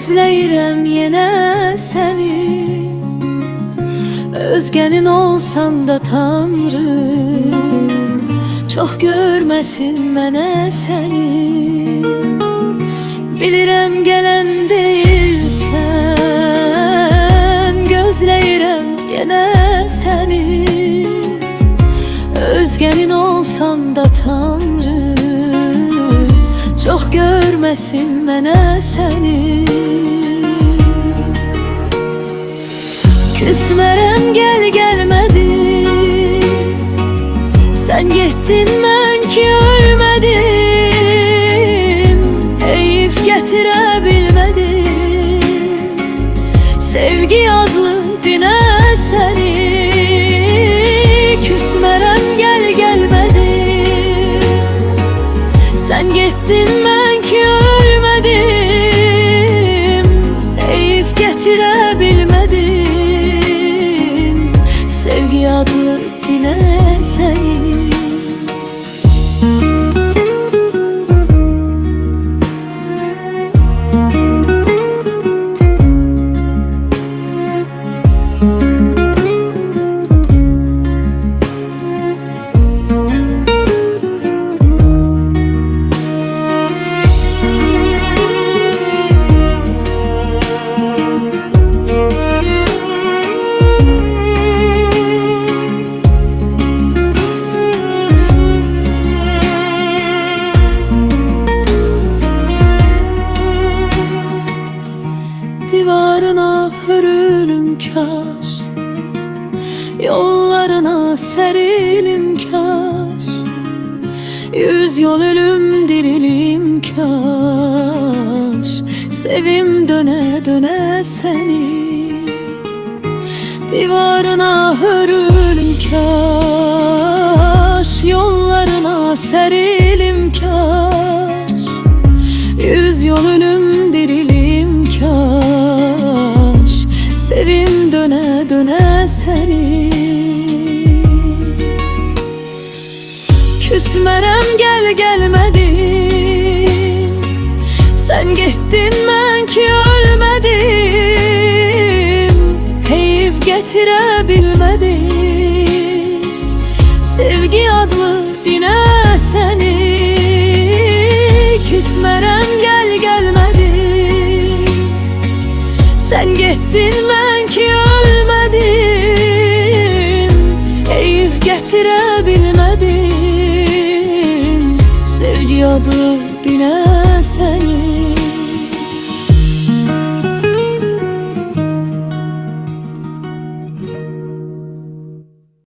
gözləyirəm yenə səni. Özgənin olsan da Tanrım, çox görməsin mənə səni. Bilirəm gələn deyilsən, gözləyirəm yenə səni. Özgənin olsan da Tanrım, çox görməsin mənə səni. Küsmərəm gəl gəlmədin, sən getdin mən ki ölmədim. Heyif gətirə bilmədim sevgi adlı dinə səni. Küsmərəm gəl gəlmədin, sən getdin mən ki ölmədim. Heyif gətirə bilmədim sevgi adlı dinə səni. Divarına hörülüm kaş, yollarına serilim kaş. Yüz yol ölüm dirilim kaş, sevim döne döne seni. Divarına hörülüm kaş, yollarına serilim kaş. Yüz yol ölüm dirilim kaş, sevim döne döne seni. Küsmərəm gəl gəlmədin, sən getdin mən ki ölmədim. Heyif gətirə bilmədim sevgi adlı dinə səni. Küsmərəm gəl gəlmədin, sən getdin mən ki ölmədim. Heyif gətirə bilmədim sevgi adlı